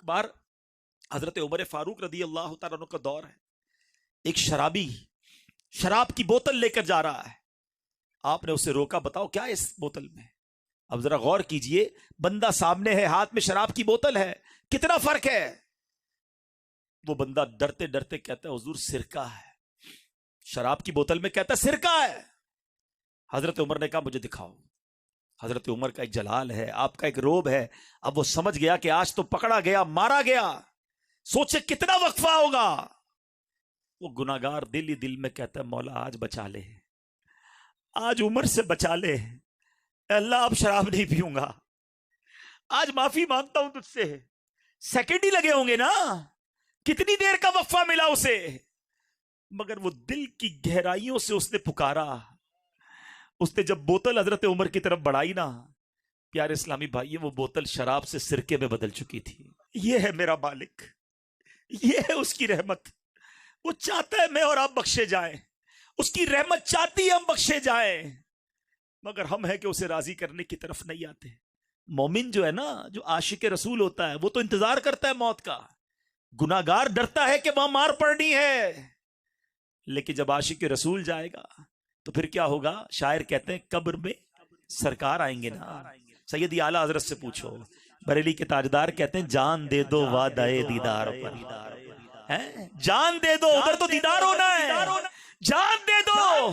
بار حضرت عمر فاروق رضی اللہ تعالیٰ عنہ کا دور ہے، ایک شرابی شراب کی بوتل لے کر جا رہا ہے، آپ نے اسے روکا، بتاؤ کیا ہے اس بوتل میں؟ اب ذرا غور کیجئے، بندہ سامنے ہے، ہاتھ میں شراب کی بوتل ہے، کتنا فرق ہے؟ وہ بندہ ڈرتے ڈرتے کہتا ہے حضور سرکہ ہے، شراب کی بوتل میں کہتا ہے سرکہ ہے۔ حضرت عمر نے کہا مجھے دکھاؤ۔ حضرت عمر کا ایک جلال ہے، آپ کا ایک روب ہے، اب وہ سمجھ گیا کہ آج تو پکڑا گیا، مارا گیا۔ سوچے کتنا وقفہ ہوگا۔ وہ گناہگار دل ہی دل میں کہتا ہے مولا آج بچا لے، آج عمر سے بچا لے، اے اللہ اب شراب نہیں پیوں گا، آج معافی مانگتا ہوں تجھ سے۔ سیکنڈ ہی لگے ہوں گے نا، کتنی دیر کا وقفہ ملا اسے، مگر وہ دل کی گہرائیوں سے اس نے پکارا۔ اس نے جب بوتل حضرت عمر کی طرف بڑھائی نا، پیارے اسلامی بھائی، وہ بوتل شراب سے سرکے میں بدل چکی تھی۔ یہ ہے میرا مالک، یہ ہے اس کی رحمت۔ وہ چاہتا ہے میں اور آپ بخشے جائیں، اس کی رحمت چاہتی ہے ہم بخشے جائیں، مگر ہم ہیں کہ اسے راضی کرنے کی طرف نہیں آتے۔ مومن جو ہے نا، جو عاشق رسول ہوتا ہے، وہ تو انتظار کرتا ہے موت کا۔ گناہگار ڈرتا ہے کہ وہاں مار پڑنی ہے، لیکن جب عاشق رسول جائے گا تو پھر کیا ہوگا؟ شاعر کہتے ہیں قبر میں سرکار آئیں گے نا۔ سیدی اعلیٰ حضرت سے پوچھو، بریلی کے تاجدار کہتے ہیں جان دے دو وعدہ دیدار پر، جان دے دو، ادھر تو دیدار ہونا ہے، جان دے دو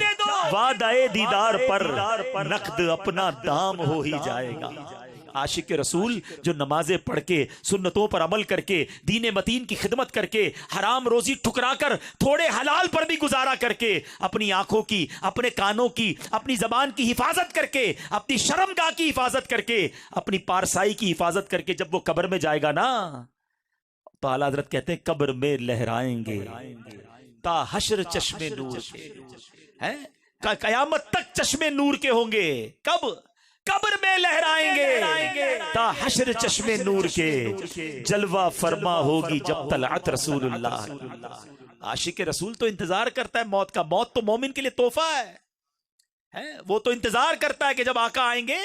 وعدہ دیدار پر، نقد اپنا دام ہو ہی جائے گا۔ عاشق رسول جو نمازیں پڑھ کے، سنتوں پر عمل کر کے، دین متین کی خدمت کر کے، حرام روزی ٹھکرا کر، تھوڑے حلال پر بھی گزارا کر کے، اپنی آنکھوں کی، اپنے کانوں کی، اپنی زبان کی حفاظت کر کے، اپنی شرمگاہ کی حفاظت کر کے، اپنی پارسائی کی حفاظت کر کے جب وہ قبر میں جائے گا نا، تو اعلیٰ حضرت کہتے ہیں قبر میں لہرائیں گے تا حشر چشمے نور کے، قیامت تک چشمے نور کے ہوں گے۔ کب؟ قبر میں لہرائیں گے تا حشر چشمے نور کے، جلوہ فرما ہوگی جب طلعت رسول اللہ۔ عاشق رسول تو انتظار کرتا ہے موت کا، موت تو مومن کے لیے تحفہ ہے، وہ تو انتظار کرتا ہے کہ جب آقا آئیں گے،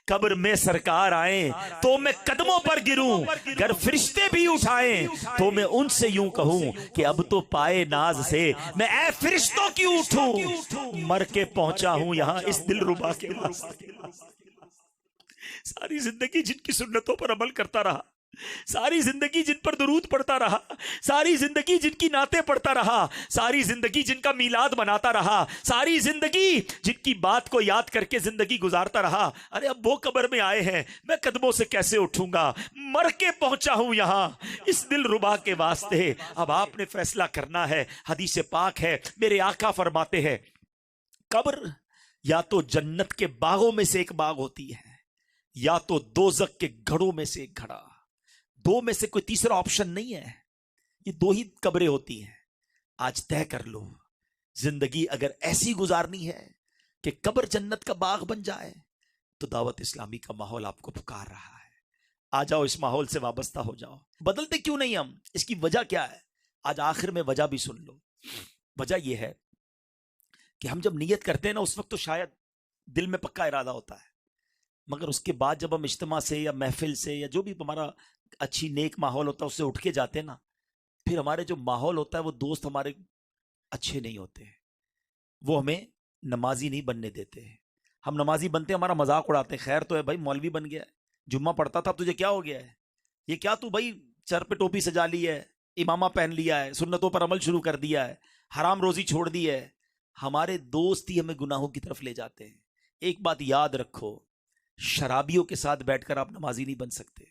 قبر میں سرکار آئیں تو میں قدموں پر گروں، گر فرشتے بھی اٹھائیں تو میں ان سے یوں کہوں کہ اب تو پائے ناز سے میں اے فرشتوں کی اٹھوں، مر کے پہنچا ہوں یہاں اس دل ربا کے واسطے۔ ساری زندگی جن کی سنتوں پر عمل کرتا رہا، ساری زندگی جن پر درود پڑھتا رہا، ساری زندگی جن کی نعتیں پڑھتا رہا، ساری زندگی جن کا میلاد مناتا رہا، ساری زندگی جن کی بات کو یاد کر کے زندگی گزارتا رہا، ارے اب وہ قبر میں آئے ہیں، میں قدموں سے کیسے اٹھوں گا، مر کے پہنچا ہوں یہاں اس دل ربا کے واسطے۔ اب آپ نے فیصلہ کرنا ہے، حدیث پاک ہے، میرے آقا فرماتے ہیں قبر یا تو جنت کے باغوں میں سے ایک باغ ہوتی ہے، یا تو دوزخ کے گھڑوں میں سے ایک گھڑا، دو میں سے کوئی تیسرا آپشن نہیں ہے، یہ دو ہی قبریں ہوتی ہیں۔ آج طے کر لو، زندگی اگر ایسی گزارنی ہے کہ قبر جنت کا باغ بن جائے تو دعوت اسلامی کا ماحول آپ کو پکار رہا ہے، آ جاؤ اس ماحول سے وابستہ ہو جاؤ۔ بدلتے کیوں نہیں ہم؟ اس کی وجہ کیا ہے؟ آج آخر میں وجہ بھی سن لو۔ وجہ یہ ہے کہ ہم جب نیت کرتے ہیں نا، اس وقت تو شاید دل میں پکا ارادہ ہوتا ہے، مگر اس کے بعد جب ہم اجتماع سے یا محفل سے یا جو بھی ہمارا اچھی نیک ماحول ہوتا ہے اس سے اٹھ کے جاتے ہیں نا، پھر ہمارے جو ماحول ہوتا ہے وہ دوست ہمارے اچھے نہیں ہوتے، وہ ہمیں نمازی نہیں بننے دیتے۔ ہم نمازی بنتے ہیں، ہمارا مذاق اڑاتے ہیں، خیر تو ہے بھائی مولوی بن گیا ہے، جمعہ پڑھتا تھا، تجھے کیا ہو گیا ہے، یہ کیا تو بھائی سر پہ ٹوپی سجا لی ہے، امامہ پہن لیا ہے، سنتوں پر عمل شروع کر دیا ہے، حرام روزی چھوڑ دی ہے۔ ہمارے دوست ہی ہمیں گناہوں کی طرف لے جاتے ہیں۔ ایک بات یاد رکھو، شرابیوں کے ساتھ بیٹھ کر آپ نمازی نہیں بن سکتے،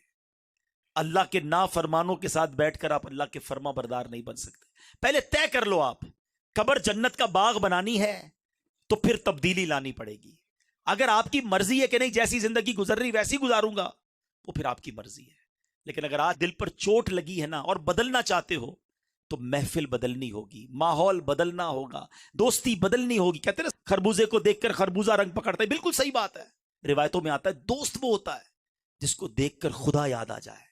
اللہ کے نافرمانوں کے ساتھ بیٹھ کر آپ اللہ کے فرما بردار نہیں بن سکتے۔ پہلے طے کر لو، آپ قبر جنت کا باغ بنانی ہے تو پھر تبدیلی لانی پڑے گی۔ اگر آپ کی مرضی ہے کہ نہیں جیسی زندگی گزر رہی ویسی گزاروں گا، وہ پھر آپ کی مرضی ہے، لیکن اگر آج دل پر چوٹ لگی ہے نا اور بدلنا چاہتے ہو تو محفل بدلنی ہوگی، ماحول بدلنا ہوگا، دوستی بدلنی ہوگی۔ کہتے ہیں نا خربوزے کو دیکھ کر خربوزہ رنگ پکڑتا ہے، بالکل صحیح بات ہے۔ روایتوں میں آتا ہے دوست وہ ہوتا ہے جس کو دیکھ کر خدا یاد آ جائے۔